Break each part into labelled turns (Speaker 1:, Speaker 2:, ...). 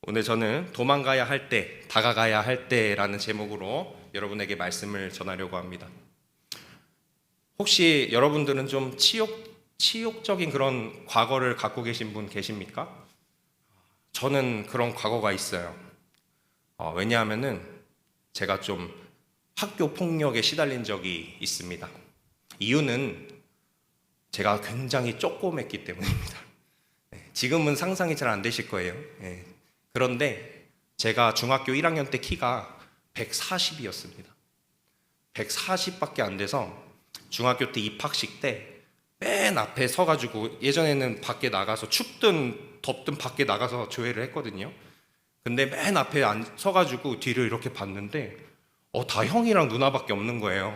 Speaker 1: 오늘 저는 도망가야 할 때, 다가가야 할 때라는 제목으로 여러분에게 말씀을 전하려고 합니다. 혹시 여러분들은 좀 치욕적인 그런 과거를 갖고 계신 분 계십니까? 저는 그런 과거가 있어요. 왜냐하면은 제가 좀 학교 폭력에 시달린 적이 있습니다. 이유는 제가 굉장히 쪼꼬맸기 때문입니다. 지금은 상상이 잘 안 되실 거예요. 그런데 제가 중학교 1학년 때 키가 140이었습니다. 140밖에 안 돼서 중학교 때 입학식 때 맨 앞에 서가지고, 예전에는 밖에 나가서 춥든 덥든 밖에 나가서 조회를 했거든요. 근데 맨 앞에 서가지고 뒤를 이렇게 봤는데 다 형이랑 누나밖에 없는 거예요.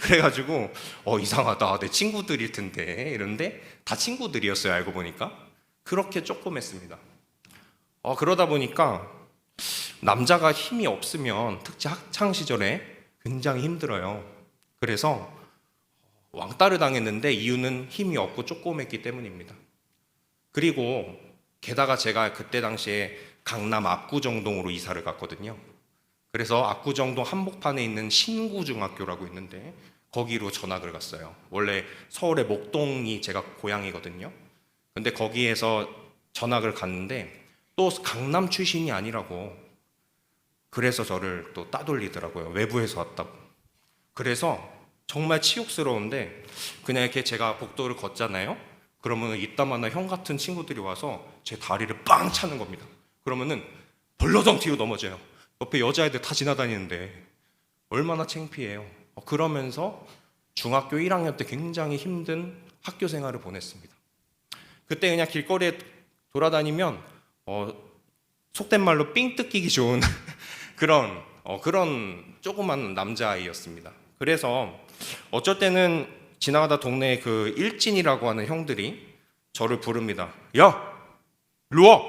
Speaker 1: 그래가지고 이상하다, 내 친구들일 텐데 이런데 다 친구들이었어요. 알고 보니까 그렇게 조그맸습니다. 그러다 보니까 남자가 힘이 없으면 특히 학창 시절에 굉장히 힘들어요. 그래서 왕따를 당했는데 이유는 힘이 없고 조그맸기 때문입니다. 그리고 게다가 제가 그때 당시에 강남 압구정동으로 이사를 갔거든요. 그래서 압구정동 한복판에 있는 신구중학교라고 있는데 거기로 전학을 갔어요. 원래 서울의 목동이 제가 고향이거든요. 근데 거기에서 전학을 갔는데 또 강남 출신이 아니라고, 그래서 저를 또 따돌리더라고요. 외부에서 왔다고. 그래서 정말 치욕스러운데, 그냥 이렇게 제가 복도를 걷잖아요. 그러면 이따만한 형 같은 친구들이 와서 제 다리를 빵 차는 겁니다. 그러면은 벌러덩 뒤로 넘어져요. 옆에 여자애들 다 지나다니는데 얼마나 창피해요. 그러면서 중학교 1학년 때 굉장히 힘든 학교 생활을 보냈습니다. 그때 그냥 길거리에 돌아다니면 속된 말로 삥 뜯기기 좋은 그런 조그만 남자아이였습니다. 그래서 어쩔 때는 지나가다 동네에 그 일진이라고 하는 형들이 저를 부릅니다. 야, 일로 와!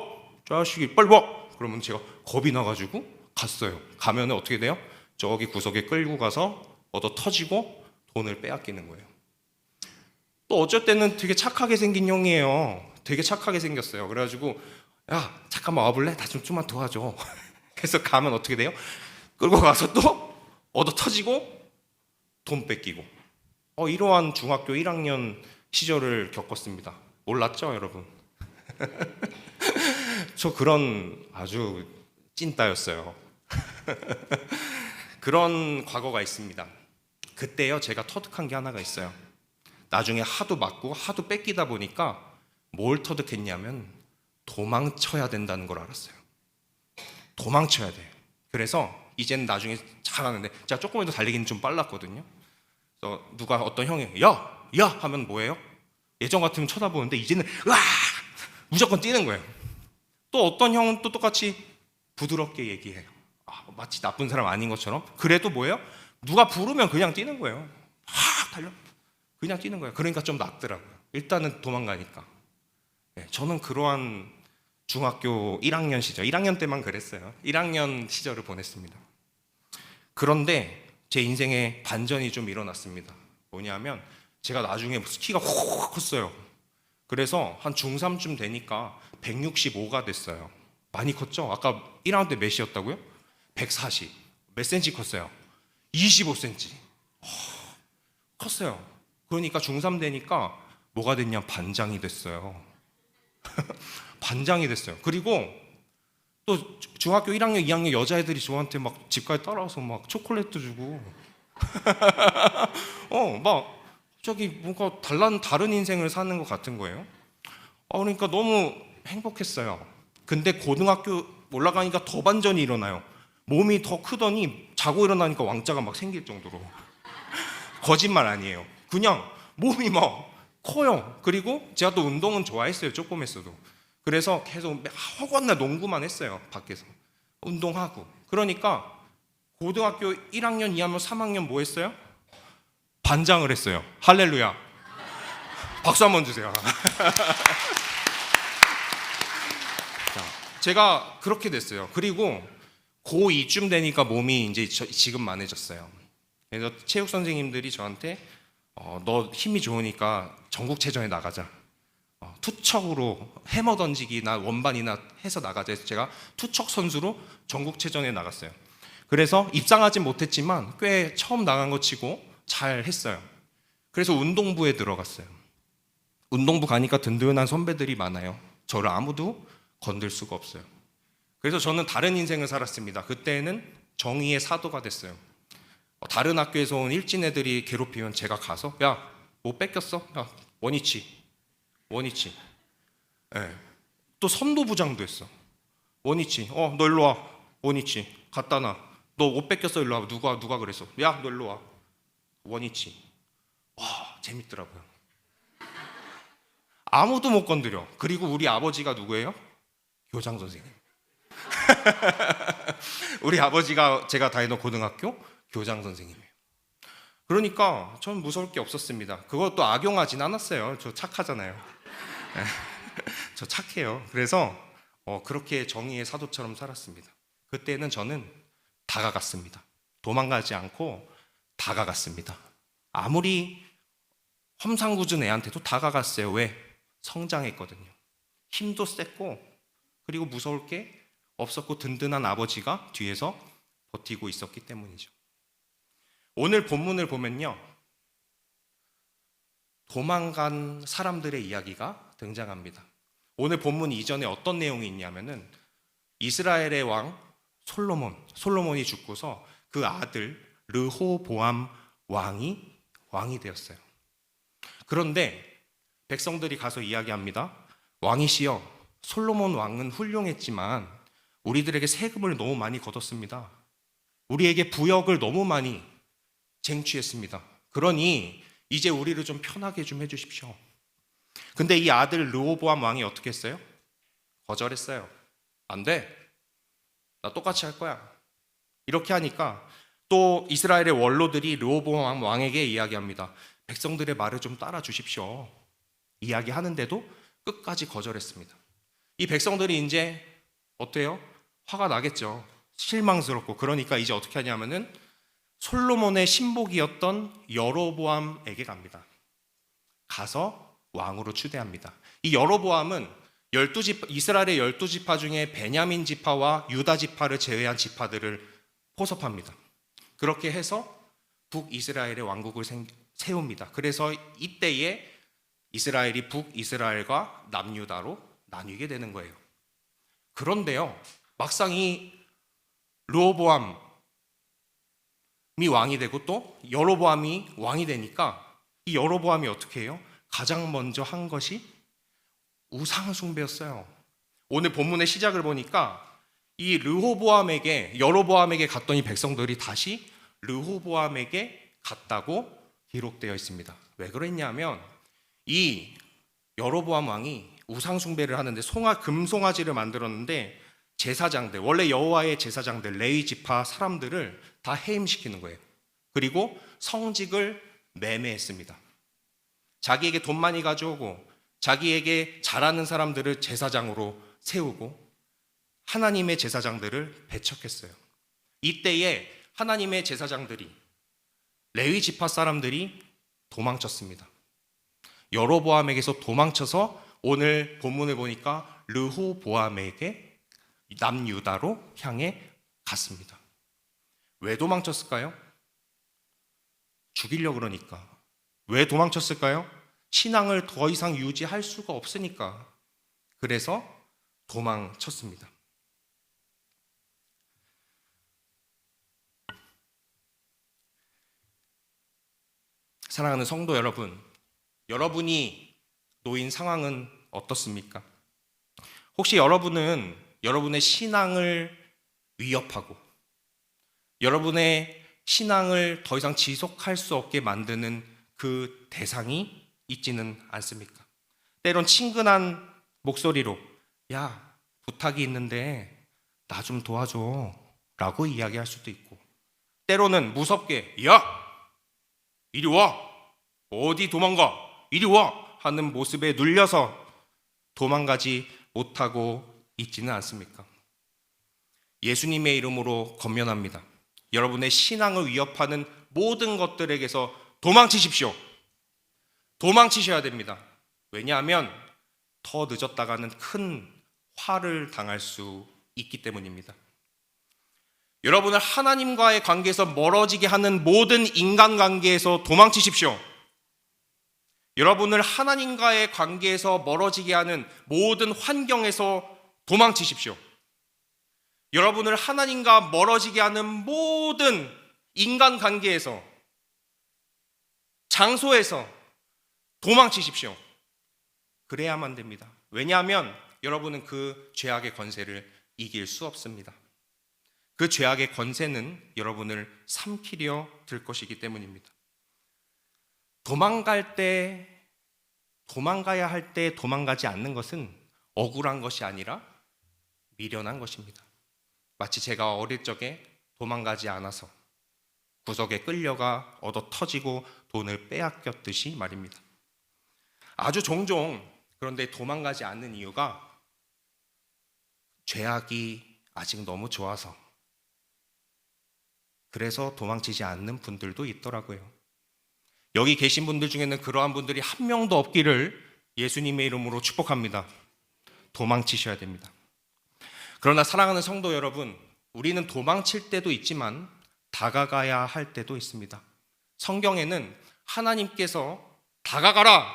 Speaker 1: 자식이 빨리 와! 그러면 제가 겁이 나가지고 갔어요. 가면 어떻게 돼요? 저기 구석에 끌고 가서 얻어 터지고 돈을 빼앗기는 거예요. 또 어쩔 때는 되게 착하게 생긴 형이에요. 되게 착하게 생겼어요. 그래가지고 야, 잠깐만 와볼래? 나 좀만 도와줘. 그래서 가면 어떻게 돼요? 끌고 가서 또 얻어 터지고 돈 뺏기고. 이러한 중학교 1학년 시절을 겪었습니다. 몰랐죠, 여러분? 저 그런 아주 찐따였어요. 그런 과거가 있습니다. 그때요, 제가 터득한 게 하나가 있어요. 나중에 하도 맞고 하도 뺏기다 보니까 뭘 터득했냐면 도망쳐야 된다는 걸 알았어요. 도망쳐야 돼요. 그래서 이제는 나중에 잘하는데, 제가 조금이라도 달리기는 좀 빨랐거든요. 그래서 누가 어떤 형이 야 하면 뭐예요? 예전 같으면 쳐다보는데 이제는 으아 무조건 뛰는 거예요. 또 어떤 형은 또 똑같이 부드럽게 얘기해요. 마치 나쁜 사람 아닌 것처럼. 그래도 뭐예요? 누가 부르면 그냥 뛰는 거예요. 막 달려 그냥 뛰는 거예요. 그러니까 좀 낫더라고요. 일단은 도망가니까. 저는 그러한 중학교 1학년 시절, 1학년 때만 그랬어요. 1학년 시절을 보냈습니다. 그런데 제 인생에 반전이 좀 일어났습니다. 뭐냐면 제가 나중에 키가 확 컸어요. 그래서 한 중3쯤 되니까 165가 됐어요. 많이 컸죠? 아까 1학년 때 몇이었다고요? 140. 몇 센치 컸어요? 25cm. 컸어요. 그러니까 중3 되니까 뭐가 됐냐? 반장이 됐어요. 반장이 됐어요. 그리고 또 중학교 1학년, 2학년 여자애들이 저한테 막 집까지 따라와서 막 초콜릿도 주고 막 갑자기 뭔가 다른 인생을 사는 것 같은 거예요. 그러니까 너무 행복했어요. 근데 고등학교 올라가니까 더 반전이 일어나요. 몸이 더 크더니 자고 일어나니까 왕자가 막 생길 정도로. 거짓말 아니에요. 그냥 몸이 막 커요. 그리고 제가 또 운동은 좋아했어요. 조금 했어도. 그래서 계속 허건날 농구만 했어요. 밖에서 운동하고. 그러니까 고등학교 1학년, 2학년, 3학년 뭐 했어요? 반장을 했어요. 할렐루야. 박수 한번 주세요. 제가 그렇게 됐어요. 그리고 고2쯤 되니까 몸이 이제 지금만해졌어요. 그래서 체육 선생님들이 저한테 너 힘이 좋으니까 전국체전에 나가자. 투척으로 해머 던지기나 원반이나 해서 나가자 해서 제가 투척 선수로 전국체전에 나갔어요. 그래서 입상하진 못했지만 꽤 처음 나간 거 치고 잘 했어요. 그래서 운동부에 들어갔어요. 운동부 가니까 든든한 선배들이 많아요. 저를 아무도 건들 수가 없어요. 그래서 저는 다른 인생을 살았습니다. 그때는 정의의 사도가 됐어요. 다른 학교에서 온 일진 애들이 괴롭히면 제가 가서 야, 뭐 뺏겼어? 야, 원위치. 예. 또 선도부장도 했어. 원위치. 너 일로 와. 원위치. 갖다 놔. 너 옷 뺏겼어. 일로 와. 누가 그랬어? 야, 너 일로 와. 원위치. 와, 재밌더라고요. 아무도 못 건드려. 그리고 우리 아버지가 누구예요? 교장 선생님. 우리 아버지가 제가 다니던 고등학교 교장 선생님이에요. 그러니까 전 무서울 게 없었습니다. 그것도 악용하진 않았어요. 저 착하잖아요. 저 착해요. 그래서 그렇게 정의의 사도처럼 살았습니다. 그때는 저는 다가갔습니다. 도망가지 않고 다가갔습니다. 아무리 험상궂은 애한테도 다가갔어요. 왜? 성장했거든요. 힘도 셌고 그리고 무서울 게 없었고 든든한 아버지가 뒤에서 버티고 있었기 때문이죠. 오늘 본문을 보면요, 도망간 사람들의 이야기가 등장합니다. 오늘 본문 이전에 어떤 내용이 있냐면은 이스라엘의 왕 솔로몬이 죽고서 그 아들 르호보암 왕이 되었어요. 그런데 백성들이 가서 이야기합니다. 왕이시여, 솔로몬 왕은 훌륭했지만 우리들에게 세금을 너무 많이 걷었습니다. 우리에게 부역을 너무 많이 쟁취했습니다. 그러니 이제 우리를 좀 편하게 좀 해주십시오. 근데 이 아들 르호보암 왕이 어떻게 했어요? 거절했어요. 안 돼. 나 똑같이 할 거야. 이렇게 하니까 또 이스라엘의 원로들이 르호보암 왕에게 이야기합니다. 백성들의 말을 좀 따라 주십시오. 이야기하는데도 끝까지 거절했습니다. 이 백성들이 이제 어때요? 화가 나겠죠. 실망스럽고. 그러니까 이제 어떻게 하냐면은 솔로몬의 신복이었던 여로보암에게 갑니다. 가서 왕으로 추대합니다. 이 여로보암은 이스라엘의 12지파 중에 베냐민 지파와 유다 지파를 제외한 지파들을 포섭합니다. 그렇게 해서 북이스라엘의 왕국을 세웁니다. 그래서 이때에 이스라엘이 북이스라엘과 남유다로 나뉘게 되는 거예요. 그런데요, 막상 이 르호보암이 왕이 되고 또 여로보암이 왕이 되니까 이 여로보암이 어떻게 해요? 가장 먼저 한 것이 우상 숭배였어요. 오늘 본문의 시작을 보니까 이 여로보암에게 갔던 이 백성들이 다시 르호보암에게 갔다고 기록되어 있습니다. 왜 그랬냐면 이 여로보암 왕이 우상 숭배를 하는데 금송아지를 만들었는데 제사장들, 원래 여호와의 제사장들, 레위 지파 사람들을 다 해임시키는 거예요. 그리고 성직을 매매했습니다. 자기에게 돈 많이 가져오고 자기에게 잘하는 사람들을 제사장으로 세우고 하나님의 제사장들을 배척했어요. 이때에 하나님의 제사장들이, 레위 지파 사람들이 도망쳤습니다. 여로보암에게서 도망쳐서 오늘 본문을 보니까 르호보암에게 남유다로 향해 갔습니다. 왜 도망쳤을까요? 죽이려고 그러니까. 왜 도망쳤을까요? 신앙을 더 이상 유지할 수가 없으니까. 그래서 도망쳤습니다. 사랑하는 성도 여러분, 여러분이 놓인 상황은 어떻습니까? 혹시 여러분은 여러분의 신앙을 위협하고 여러분의 신앙을 더 이상 지속할 수 없게 만드는 그 대상이 있지는 않습니까? 때론 친근한 목소리로 야, 부탁이 있는데 나 좀 도와줘 라고 이야기할 수도 있고, 때로는 무섭게 야, 이리 와, 어디 도망가, 이리 와 하는 모습에 눌려서 도망가지 못하고 있지는 않습니까? 예수님의 이름으로 권면합니다. 여러분의 신앙을 위협하는 모든 것들에게서 도망치십시오. 도망치셔야 됩니다. 왜냐하면 더 늦었다가는 큰 화를 당할 수 있기 때문입니다. 여러분을 하나님과의 관계에서 멀어지게 하는 모든 인간관계에서 도망치십시오. 여러분을 하나님과의 관계에서 멀어지게 하는 모든 환경에서 도망치십시오. 여러분을 하나님과 멀어지게 하는 모든 인간관계에서, 장소에서 도망치십시오. 그래야만 됩니다. 왜냐하면 여러분은 그 죄악의 권세를 이길 수 없습니다. 그 죄악의 권세는 여러분을 삼키려 들 것이기 때문입니다. 도망가야 할 때 도망가지 않는 것은 억울한 것이 아니라 미련한 것입니다. 마치 제가 어릴 적에 도망가지 않아서 구석에 끌려가 얻어 터지고 돈을 빼앗겼듯이 말입니다. 아주 종종 그런데 도망가지 않는 이유가 죄악이 아직 너무 좋아서, 그래서 도망치지 않는 분들도 있더라고요. 여기 계신 분들 중에는 그러한 분들이 한 명도 없기를 예수님의 이름으로 축복합니다. 도망치셔야 됩니다. 그러나 사랑하는 성도 여러분, 우리는 도망칠 때도 있지만 다가가야 할 때도 있습니다. 성경에는 하나님께서 다가가라,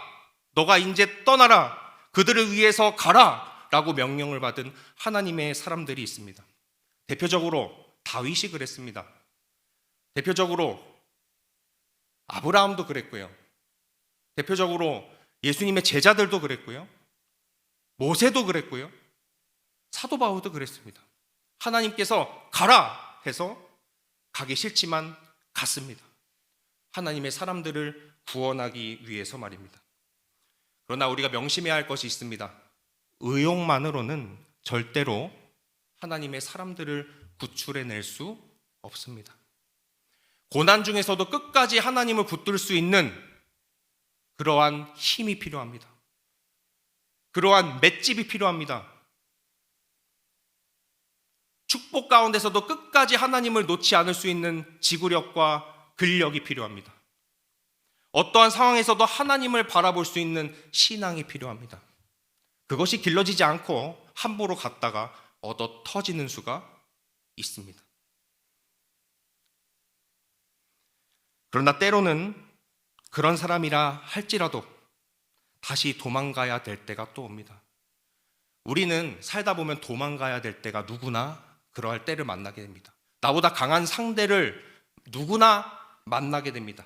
Speaker 1: 너가 이제 떠나라, 그들을 위해서 가라 라고 명령을 받은 하나님의 사람들이 있습니다. 대표적으로 다윗이 그랬습니다. 대표적으로 아브라함도 그랬고요. 대표적으로 예수님의 제자들도 그랬고요. 모세도 그랬고요. 사도 바울도 그랬습니다. 하나님께서 가라 해서 가기 싫지만 갔습니다. 하나님의 사람들을 구원하기 위해서 말입니다. 그러나 우리가 명심해야 할 것이 있습니다. 의욕만으로는 절대로 하나님의 사람들을 구출해낼 수 없습니다. 고난 중에서도 끝까지 하나님을 붙들 수 있는 그러한 힘이 필요합니다. 그러한 맷집이 필요합니다. 축복 가운데서도 끝까지 하나님을 놓지 않을 수 있는 지구력과 근력이 필요합니다. 어떠한 상황에서도 하나님을 바라볼 수 있는 신앙이 필요합니다. 그것이 길러지지 않고 함부로 갔다가 얻어 터지는 수가 있습니다. 그러나 때로는 그런 사람이라 할지라도 다시 도망가야 될 때가 또 옵니다. 우리는 살다 보면 도망가야 될 때가 누구나 그러할 때를 만나게 됩니다. 나보다 강한 상대를 누구나 만나게 됩니다.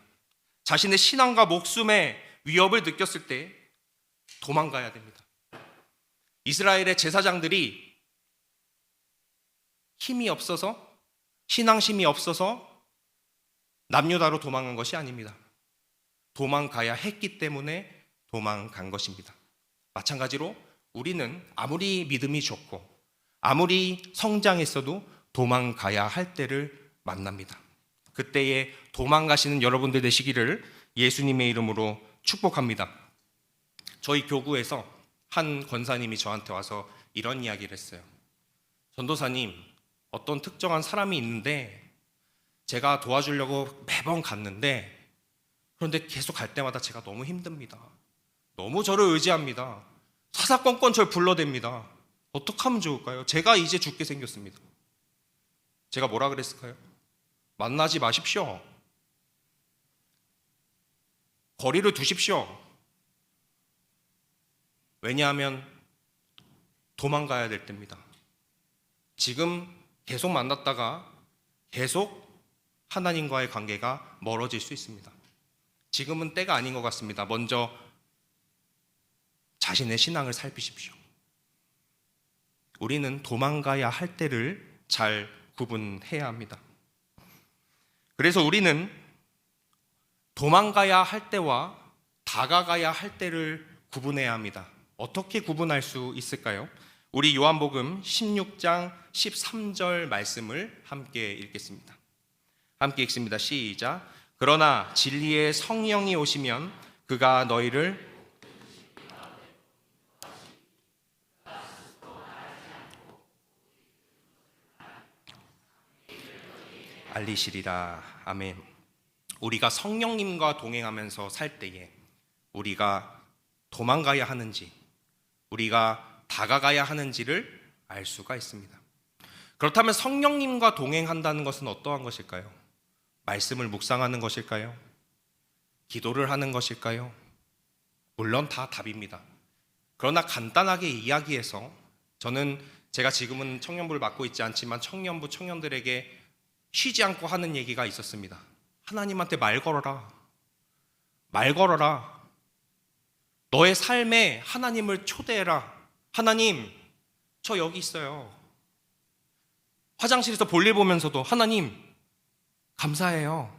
Speaker 1: 자신의 신앙과 목숨의 위협을 느꼈을 때 도망가야 됩니다. 이스라엘의 제사장들이 힘이 없어서, 신앙심이 없어서 남유다로 도망간 것이 아닙니다. 도망가야 했기 때문에 도망간 것입니다. 마찬가지로 우리는 아무리 믿음이 좋고 아무리 성장했어도 도망가야 할 때를 만납니다. 그때에 도망가시는 여러분들 되시기를 예수님의 이름으로 축복합니다. 저희 교구에서 한 권사님이 저한테 와서 이런 이야기를 했어요. 전도사님, 어떤 특정한 사람이 있는데 제가 도와주려고 매번 갔는데, 그런데 계속 갈 때마다 제가 너무 힘듭니다. 너무 저를 의지합니다. 사사건건 저를 불러댑니다. 어떻게 하면 좋을까요? 제가 이제 죽게 생겼습니다. 제가 뭐라 그랬을까요? 만나지 마십시오. 거리를 두십시오. 왜냐하면 도망가야 될 때입니다. 지금 계속 만났다가 계속 하나님과의 관계가 멀어질 수 있습니다. 지금은 때가 아닌 것 같습니다. 먼저 자신의 신앙을 살피십시오. 우리는 도망가야 할 때를 잘 구분해야 합니다. 그래서 우리는 도망가야 할 때와 다가가야 할 때를 구분해야 합니다. 어떻게 구분할 수 있을까요? 우리 요한복음 16장 13절 말씀을 함께 읽겠습니다. 함께 읽습니다. 시작. 그러나 진리의 성령이 오시면 그가 너희를 알리시리라. 아멘. 우리가 성령님과 동행하면서 살 때에 우리가 도망가야 하는지 우리가 다가가야 하는지를 알 수가 있습니다. 그렇다면 성령님과 동행한다는 것은 어떠한 것일까요? 말씀을 묵상하는 것일까요? 기도를 하는 것일까요? 물론 다 답입니다. 그러나 간단하게 이야기해서 저는 제가 지금은 청년부를 맡고 있지 않지만 청년부 청년들에게 쉬지 않고 하는 얘기가 있었습니다. 하나님한테 말 걸어라. 말 걸어라. 너의 삶에 하나님을 초대해라. 하나님, 저 여기 있어요. 화장실에서 볼일 보면서도 하나님, 감사해요.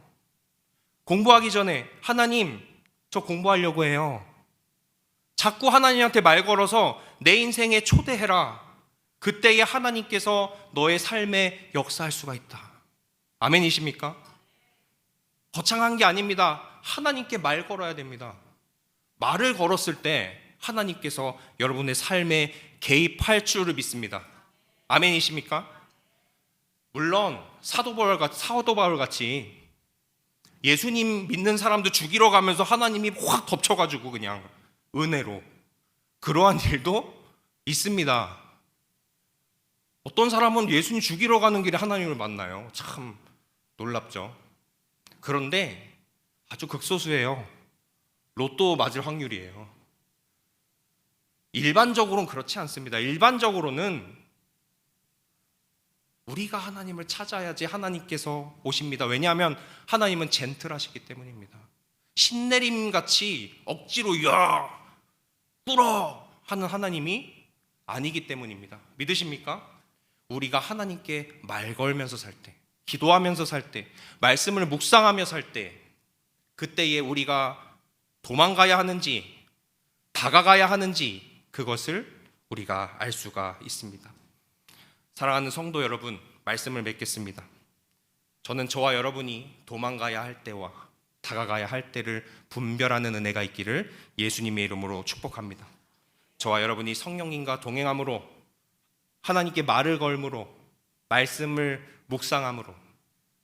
Speaker 1: 공부하기 전에 하나님, 저 공부하려고 해요. 자꾸 하나님한테 말 걸어서 내 인생에 초대해라. 그때에 하나님께서 너의 삶에 역사할 수가 있다. 아멘이십니까? 거창한 게 아닙니다. 하나님께 말 걸어야 됩니다. 말을 걸었을 때 하나님께서 여러분의 삶에 개입할 줄을 믿습니다. 아멘이십니까? 물론 사도 바울 같이 예수님 믿는 사람도 죽이러 가면서 하나님이 확 덮쳐가지고 그냥 은혜로 그러한 일도 있습니다. 어떤 사람은 예수님 죽이러 가는 길에 하나님을 만나요. 참 놀랍죠. 그런데 아주 극소수예요. 로또 맞을 확률이에요. 일반적으로는 그렇지 않습니다. 일반적으로는 우리가 하나님을 찾아야지 하나님께서 오십니다. 왜냐하면 하나님은 젠틀하시기 때문입니다. 신내림같이 억지로 야 꿇어 하는 하나님이 아니기 때문입니다. 믿으십니까? 우리가 하나님께 말 걸면서 살 때, 기도하면서 살 때, 말씀을 묵상하며 살 때, 그때에 우리가 도망가야 하는지 다가가야 하는지 그것을 우리가 알 수가 있습니다. 사랑하는 성도 여러분, 말씀을 맺겠습니다. 저는 저와 여러분이 도망가야 할 때와 다가가야 할 때를 분별하는 은혜가 있기를 예수님의 이름으로 축복합니다. 저와 여러분이 성령님과 동행함으로, 하나님께 말을 걸므로, 말씀을 묵상함으로,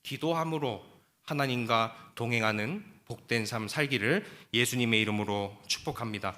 Speaker 1: 기도함으로 하나님과 동행하는 복된 삶 살기를 예수님의 이름으로 축복합니다.